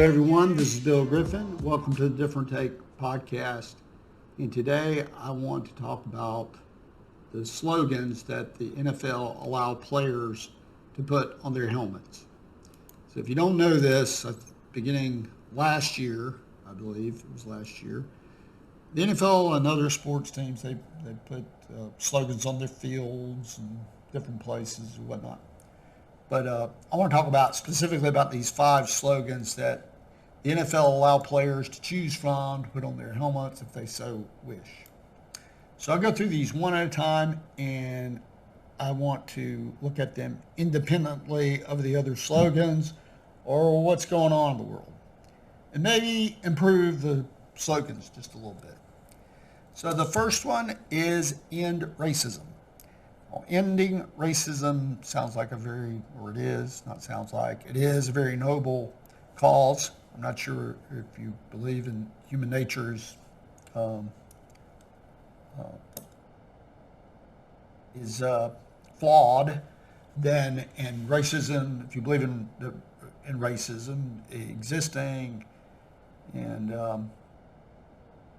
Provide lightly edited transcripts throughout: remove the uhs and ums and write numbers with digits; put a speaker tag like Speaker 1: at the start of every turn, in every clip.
Speaker 1: everyone. This is Bill Griffin. Welcome to the Different Take podcast. And today I want to talk about the slogans that the NFL allow players to put on their helmets. So if you don't know this, beginning last year, I believe it was last year, the NFL and other sports teams, they put slogans on their fields and different places and whatnot. But I want to talk specifically about these 5 slogans that the NFL allow players to choose from to put on their helmets if they so wish. So I'll go through these one at a time, and I want to look at them independently of the other slogans or what's going on in the world, and maybe improve the slogans just a little bit. So the first one is End Racism. Well, ending racism sounds like it is a very noble cause. I'm not sure if you believe in human nature's is flawed, then and racism, if you believe in racism existing and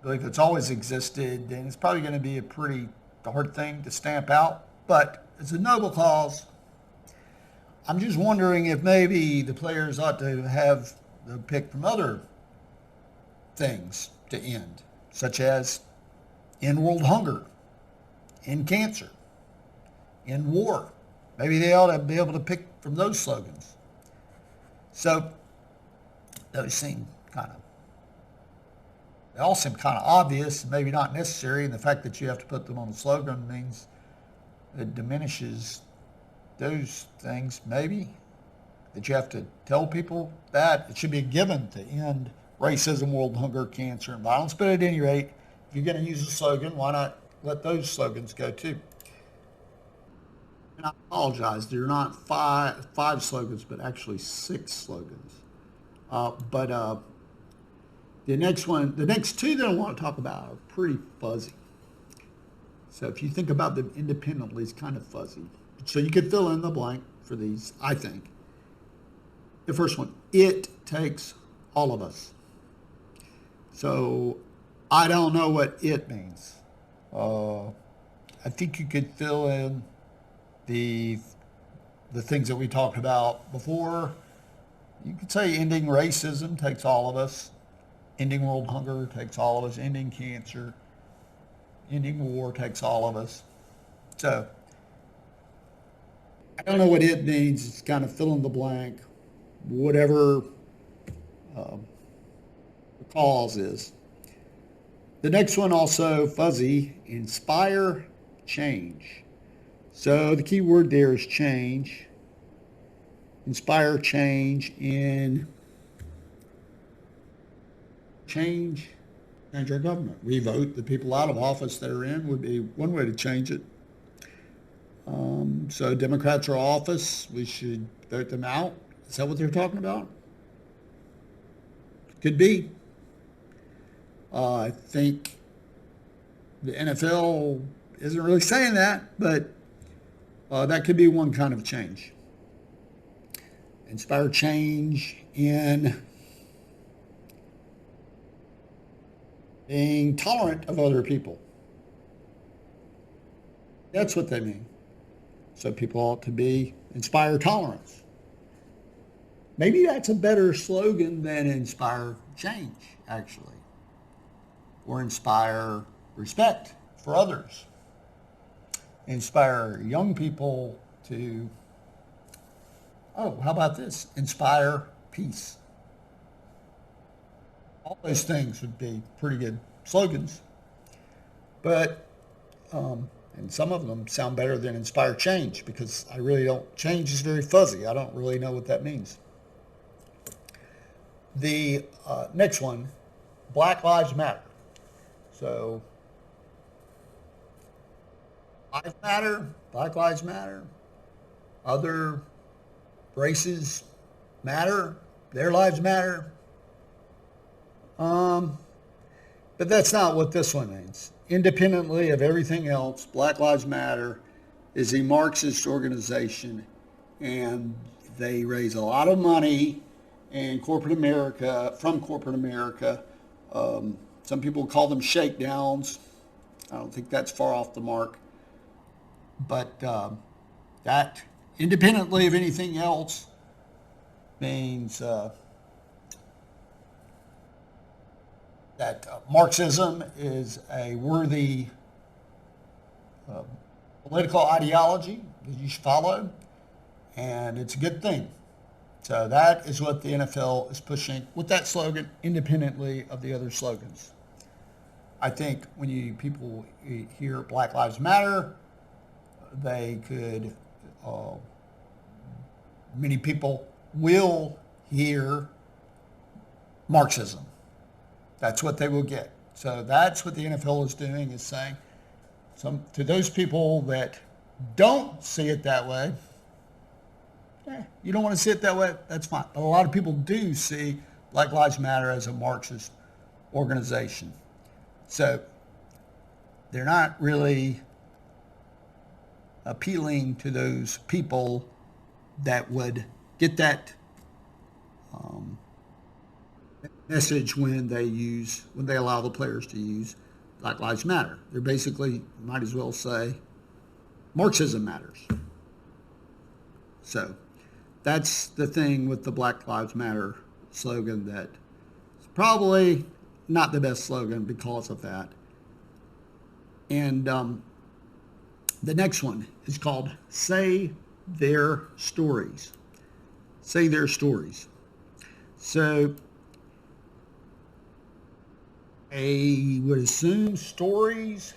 Speaker 1: believe it's always existed, then it's probably going to be a pretty hard thing to stamp out. But it's a noble cause. I'm just wondering if maybe the players ought to have the pick from other things to end, such as end world hunger, end cancer, end war. Maybe they ought to be able to pick from those slogans. So those they all seem kind of obvious, maybe not necessary, and the fact that you have to put them on a slogan means it diminishes those things, maybe, that you have to tell people that. It should be a given to end racism, world hunger, cancer, and violence. But at any rate, if you're going to use a slogan, why not let those slogans go too? And I apologize, they're not five slogans, but actually 6 slogans. The next 2 that I want to talk about are pretty fuzzy. So if you think about them independently, it's kind of fuzzy. So you could fill in the blank for these, I think. The first one, it takes all of us. So I don't know what it means. I think you could fill in the things that we talked about before. You could say ending racism takes all of us. Ending world hunger takes all of us. Ending cancer, ending war takes all of us. So I don't know what it means. It's kind of fill in the blank, whatever the cause is. The next one also fuzzy, inspire change. So the key word there is change. Inspire change in change our government. We vote the people out of office that are in would be one way to change it. So Democrats are office, we should vote them out. Is that what they're talking about? Could be. I think the NFL isn't really saying that, but that could be one kind of change. Inspire change in being tolerant of other people. That's what they mean. So people ought to inspire tolerance. Maybe that's a better slogan than inspire change, actually. Or inspire respect for others. Inspire young people to, how about this? Inspire peace. All those things would be pretty good slogans. But, and some of them sound better than inspire change, because change is very fuzzy. I don't really know what that means. The next one, Black Lives Matter. So, lives matter, Black Lives Matter, other races matter, their lives matter. But that's not what this one means. Independently of everything else, Black Lives Matter is a Marxist organization, and they raise a lot of money and corporate America, from corporate America. Some people call them shakedowns. I don't think that's far off the mark. But that, independently of anything else, means that Marxism is a worthy political ideology that you should follow, and it's a good thing. So that is what the NFL is pushing with that slogan, independently of the other slogans. I think when people hear Black Lives Matter, they could, many people will hear Marxism. That's what they will get. So that's what the NFL is doing, is saying to those people that don't see it that way, you don't want to see it that way, that's fine. But a lot of people do see Black Lives Matter as a Marxist organization. So they're not really appealing to those people that would get that message when they allow the players to use Black Lives Matter. They're basically, might as well say, Marxism matters. So that's the thing with the Black Lives Matter slogan, that it's probably not the best slogan because of that. And the next one is called Say Their Stories. Say Their Stories. So I would assume stories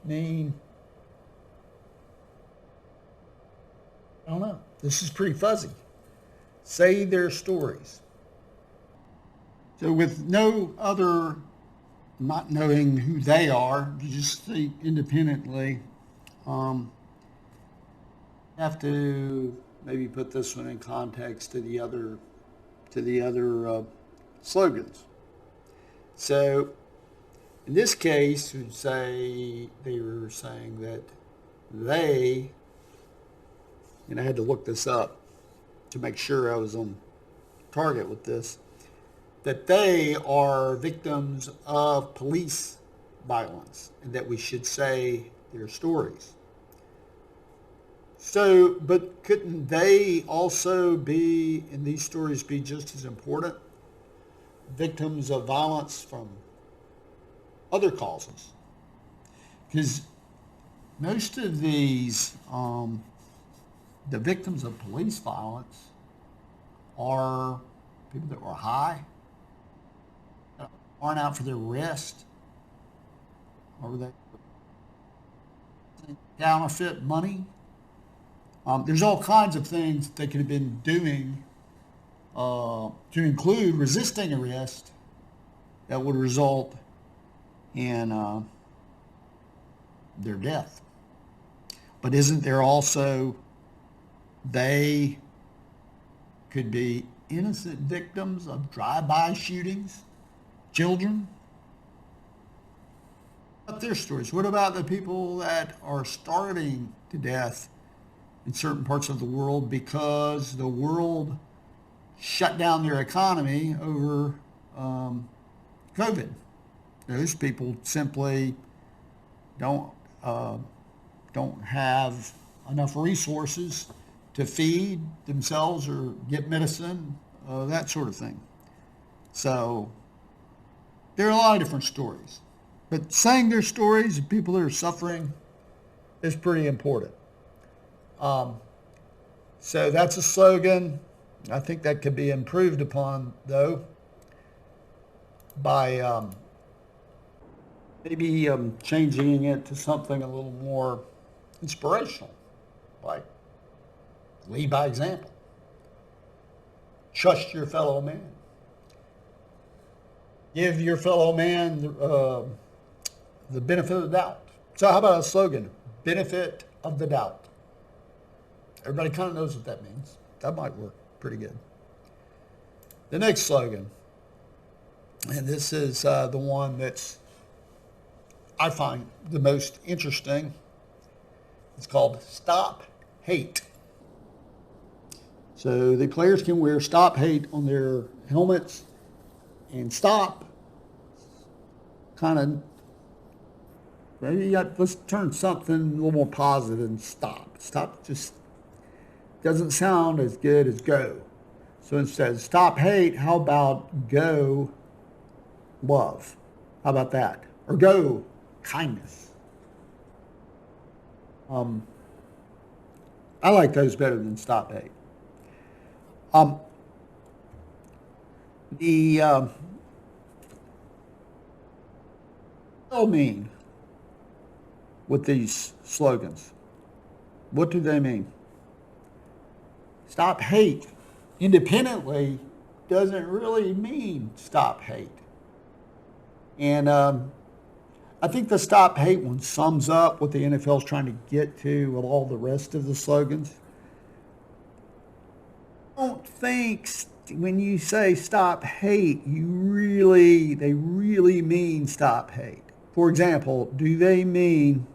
Speaker 1: mean, I don't know. This is pretty fuzzy. Say their stories. So with no other, not knowing who they are, you just think independently, have to maybe put this one in context to the other slogans. So in this case, we'd say they were saying that they, and I had to look this up to make sure I was on target with this, that they are victims of police violence and that we should say their stories. So, but couldn't they also be, in these stories, be just as important? Victims of violence from other causes. Because most of these, the victims of police violence are people that were high, aren't out for their rest, or they counterfeit money. There's all kinds of things they could have been doing to include resisting arrest that would result in their death. But isn't there also, they could be innocent victims of drive-by shootings, children? What about their stories? What about the people that are starving to death in certain parts of the world because the world shut down their economy over COVID? Those people simply don't have enough resources to feed themselves or get medicine, that sort of thing. So there are a lot of different stories. But saying their stories of people that are suffering is pretty important. So that's a slogan. I think that could be improved upon, though, by maybe changing it to something a little more inspirational, like lead by example. Trust your fellow man. Give your fellow man the benefit of the doubt. So how about a slogan? Benefit of the doubt. Everybody kind of knows what that means. That might work pretty good. The next slogan, and this is the one that's I find the most interesting. It's called Stop Hate. So the players can wear Stop Hate on their helmets, and stop kind of, let's turn something a little more positive than stop. Stop just doesn't sound as good as go. So instead of stop hate, how about go love? How about that? Or go kindness. I like those better than stop hate. What do they mean with these slogans? What do they mean? Stop hate independently doesn't really mean stop hate. And I think the stop hate one sums up what the NFL is trying to get to with all the rest of the slogans. I don't think when you say stop hate, they really mean stop hate. For example, do they mean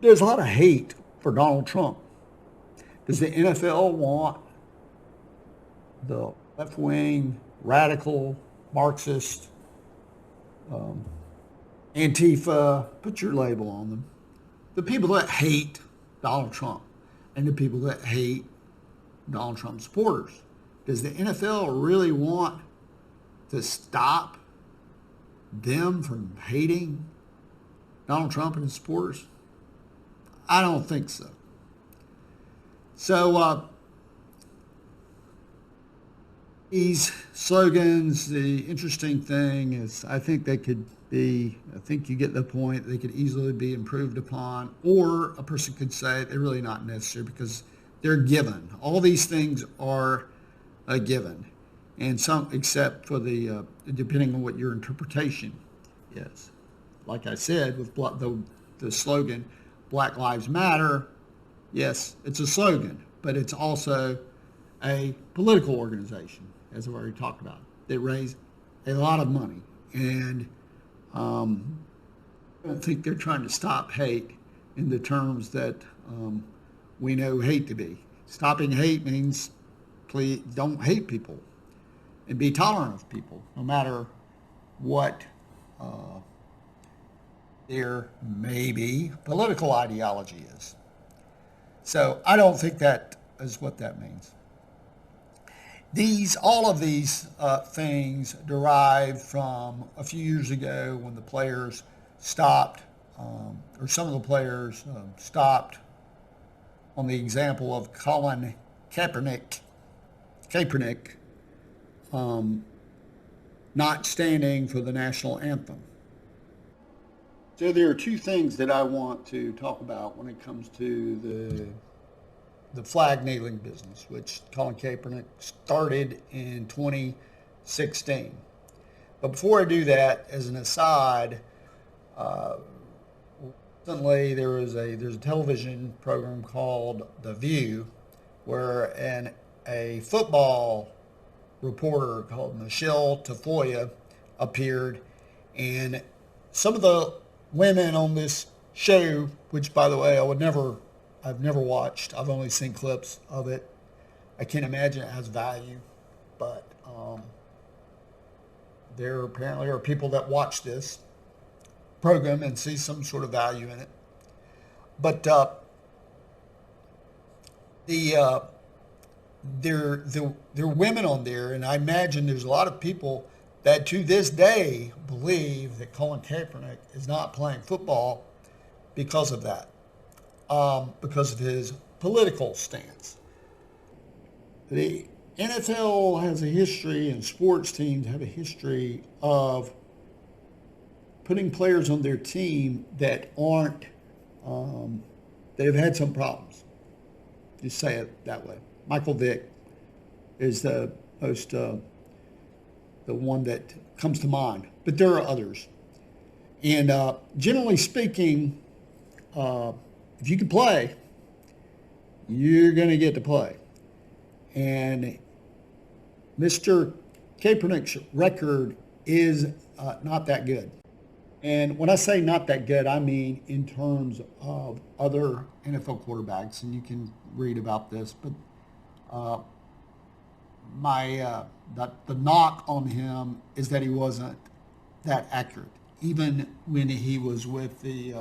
Speaker 1: there's a lot of hate for Donald Trump? Does the NFL want the left-wing, radical, Marxist, Antifa, put your label on them, the people that hate Donald Trump and the people that hate Donald Trump supporters? Does the NFL really want to stop them from hating Donald Trump and his supporters? I don't think so. So these slogans, the interesting thing is I think you get the point, they could easily be improved upon, or a person could say they're really not necessary because they're given. All these things are a given, and some, except for the depending on what your interpretation is. Like I said, with the slogan, Black Lives Matter, yes, it's a slogan, but it's also a political organization, as I've already talked about. They raise a lot of money, and I don't think they're trying to stop hate in the terms that we know hate to be. Stopping hate means please don't hate people and be tolerant of people, no matter what their maybe political ideology is. So I don't think that is what that means. All of these things derive from a few years ago when the players stopped, or some of the players stopped on the example of Colin Kaepernick, not standing for the national anthem. So there are two things that I want to talk about when it comes to the flag kneeling business, which Colin Kaepernick started in 2016. But before I do that, as an aside, recently there's a television program called The View, where a football reporter called Michelle Tafoya appeared, and some of the women on this show, which by the way I've never watched. I've only seen clips of it. I can't imagine it has value, but there apparently are people that watch this program and see some sort of value in it. But there are women on there, and I imagine there's a lot of people that to this day believe that Colin Kaepernick is not playing football because of that. Because of his political stance. The NFL has a history, and sports teams have a history of putting players on their team that aren't, that have had some problems. Just say it that way. Michael Vick is the most, the one that comes to mind, but there are others. And generally speaking, if you can play, you're going to get to play. And Mr. Kaepernick's record is not that good. And when I say not that good, I mean in terms of other NFL quarterbacks, and you can read about this, but the knock on him is that he wasn't that accurate, even when he was with the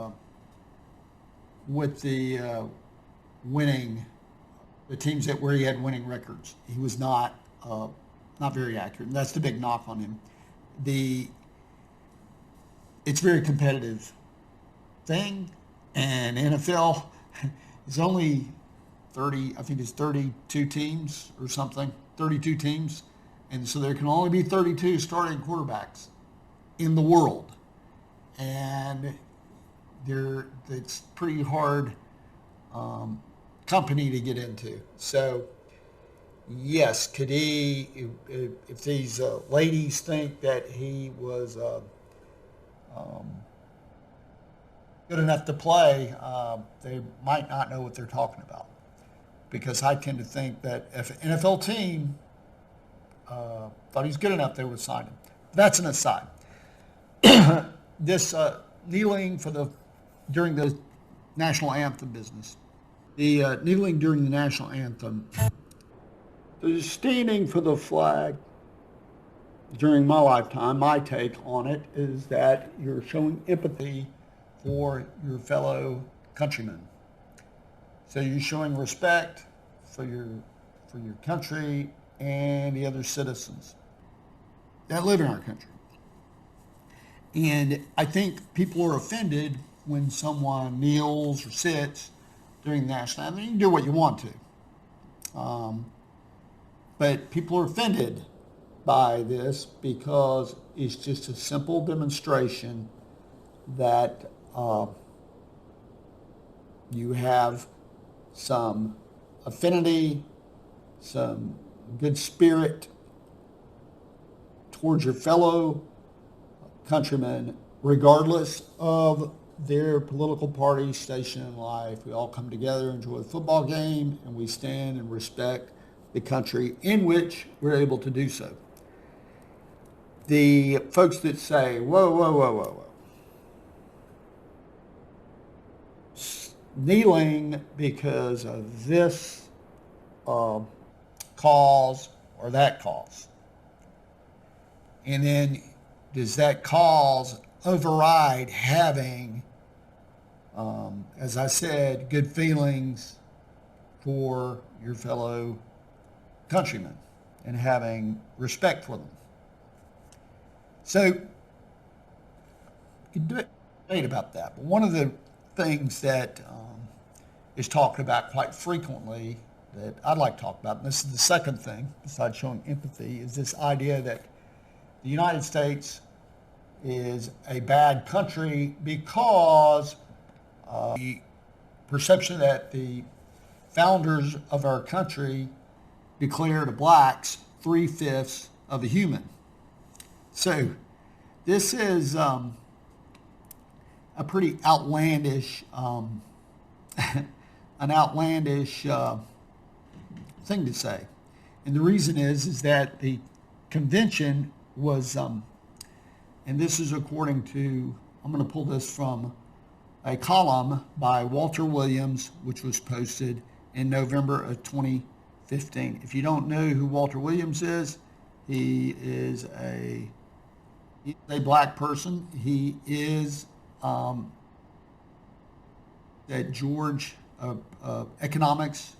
Speaker 1: winning the teams that where he had winning records. He was not very accurate, and that's the big knock on him. It's very competitive thing, and NFL is only 30. I think it's 32 teams or something. 32 teams, and so there can only be 32 starting quarterbacks in the world, and it's pretty hard company to get into. So yes, could he, if these ladies think that he was good enough to play, they might not know what they're talking about, because I tend to think that if an NFL team thought he's good enough, they would sign him. That's an aside. This kneeling during the national anthem business. The kneeling during the national anthem, the standing for the flag during my lifetime, my take on it is that you're showing empathy for your fellow countrymen. So you're showing respect for your country and the other citizens that live in our country. And I think people are offended when someone kneels or sits during the national anthem. You can do what you want to. But people are offended by this because it's just a simple demonstration that you have some affinity, some good spirit towards your fellow countrymen, regardless of their political party, station in life. We all come together, enjoy the football game, and we stand and respect the country in which we're able to do so. The folks that say, whoa, kneeling because of this cause or that cause, and then does that cause override having, as I said, good feelings for your fellow countrymen and having respect for them? So you can debate about that. But one of the things that is talked about quite frequently that I'd like to talk about, and this is the second thing besides showing empathy, is this idea that the United States is a bad country because the perception that the founders of our country declared blacks 3/5 of a human. So this is a pretty outlandish, an outlandish thing to say. And the reason is that the convention was, and this is according to, I'm going to pull this from a column by Walter Williams, which was posted in November of 2015. If you don't know who Walter Williams is, he is a black person. He is at George economics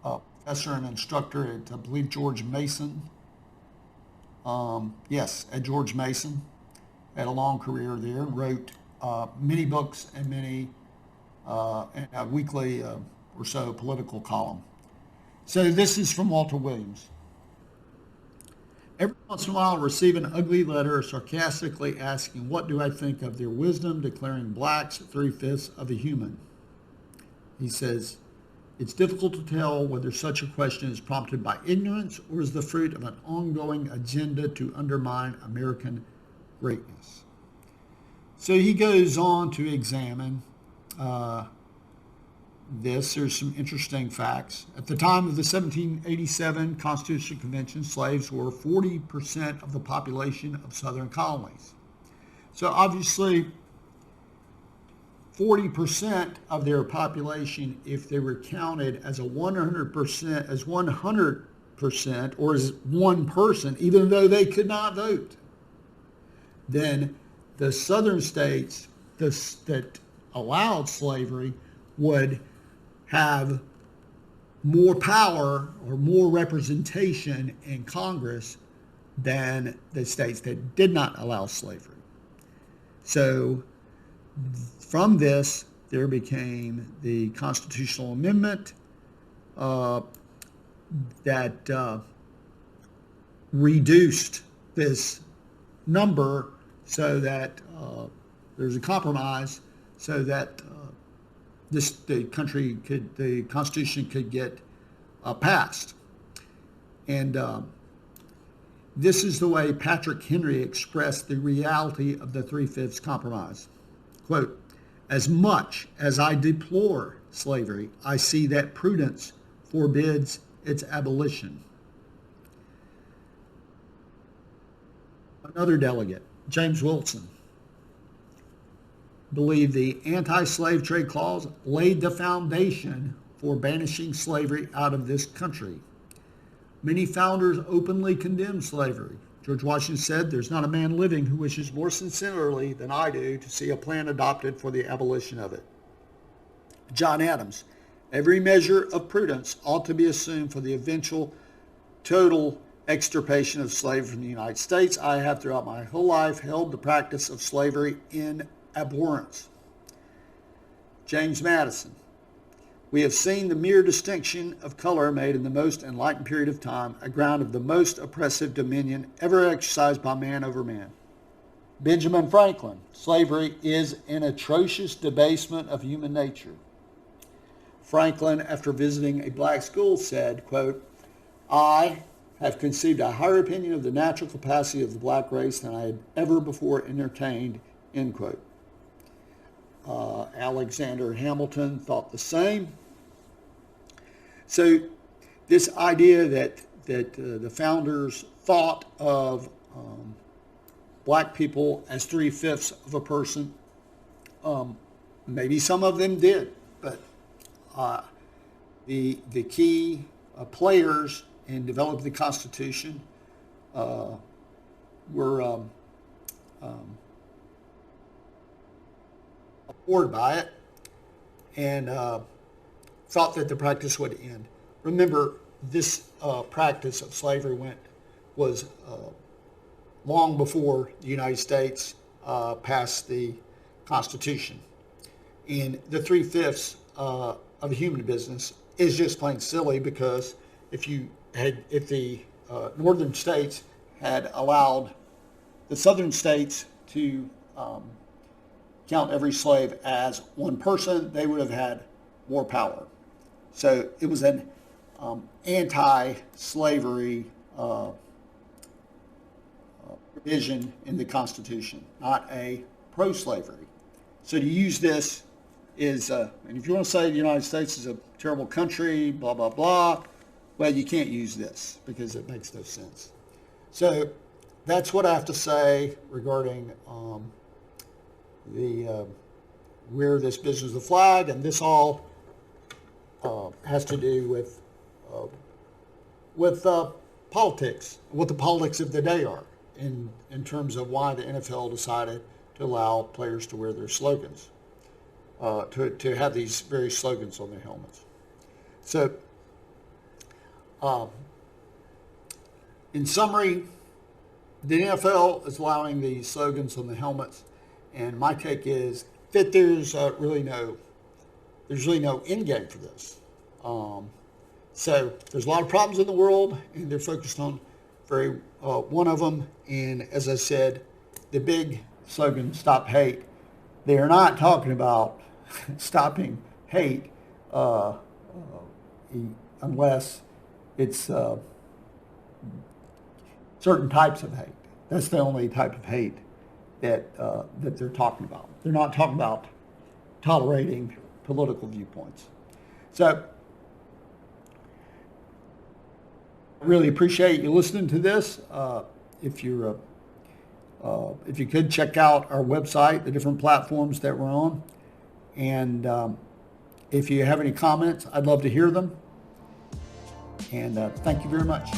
Speaker 1: professor and instructor at, I believe, George Mason. Yes, at George Mason. Had a long career there. Wrote many books and many and a weekly or so political column. So this is from Walter Williams. Every once in a while I receive an ugly letter sarcastically asking, what do I think of their wisdom declaring blacks 3/5 of a human? He says, it's difficult to tell whether such a question is prompted by ignorance or is the fruit of an ongoing agenda to undermine American greatness. So he goes on to examine this. There's some interesting facts. At the time of the 1787 Constitutional Convention, slaves were 40% of the population of southern colonies. So obviously 40% of their population, if they were counted as a 100%, as 100%, or as one person, even though they could not vote, then the southern states that allowed slavery would have more power or more representation in Congress than the states that did not allow slavery. So from this, there became the constitutional amendment that reduced this number so that there's a compromise so that the Constitution could get passed. And this is the way Patrick Henry expressed the reality of the Three-Fifths Compromise. Quote, "As much as I deplore slavery, I see that prudence forbids its abolition." Another delegate, James Wilson, believed the anti-slave trade clause laid the foundation for banishing slavery out of this country. Many founders openly condemned slavery. George Washington said, "There's not a man living who wishes more sincerely than I do to see a plan adopted for the abolition of it." John Adams, "Every measure of prudence ought to be assumed for the eventual total extirpation of slavery from the United States. I have throughout my whole life held the practice of slavery in abhorrence." James Madison, "We have seen the mere distinction of color made in the most enlightened period of time a ground of the most oppressive dominion ever exercised by man over man." Benjamin Franklin, "Slavery is an atrocious debasement of human nature." Franklin, after visiting a black school, said, quote, "I have conceived a higher opinion of the natural capacity of the black race than I had ever before entertained," end quote. Alexander Hamilton thought the same. So this idea that the founders thought of black people as 3/5 of a person, maybe some of them did, but the key players in developing the Constitution were abhorred by it and thought that the practice would end. Remember, this practice of slavery was long before the United States passed the Constitution. And the 3/5 of the human business is just plain silly, because if the northern states had allowed the southern states to count every slave as one person, they would have had more power. So it was an anti-slavery provision in the Constitution, not a pro-slavery. So to use this is, and if you want to say the United States is a terrible country, blah, blah, blah, well, you can't use this because it makes no sense. So that's what I have to say regarding where this business of the flag, and this all has to do with politics, what the politics of the day are in terms of why the NFL decided to allow players to wear their slogans, to have these very slogans on their helmets. So in summary, the NFL is allowing these slogans on the helmets, and my take is that there's really no end game for this. So there's a lot of problems in the world, and they're focused on one of them. And as I said, the big slogan, "Stop Hate," they are not talking about stopping hate unless it's certain types of hate. That's the only type of hate that they're talking about. They're not talking about tolerating political viewpoints. So I really appreciate you listening to this. If you could check out our website, the different platforms that we're on, And if you have any comments, I'd love to hear them. And thank you very much.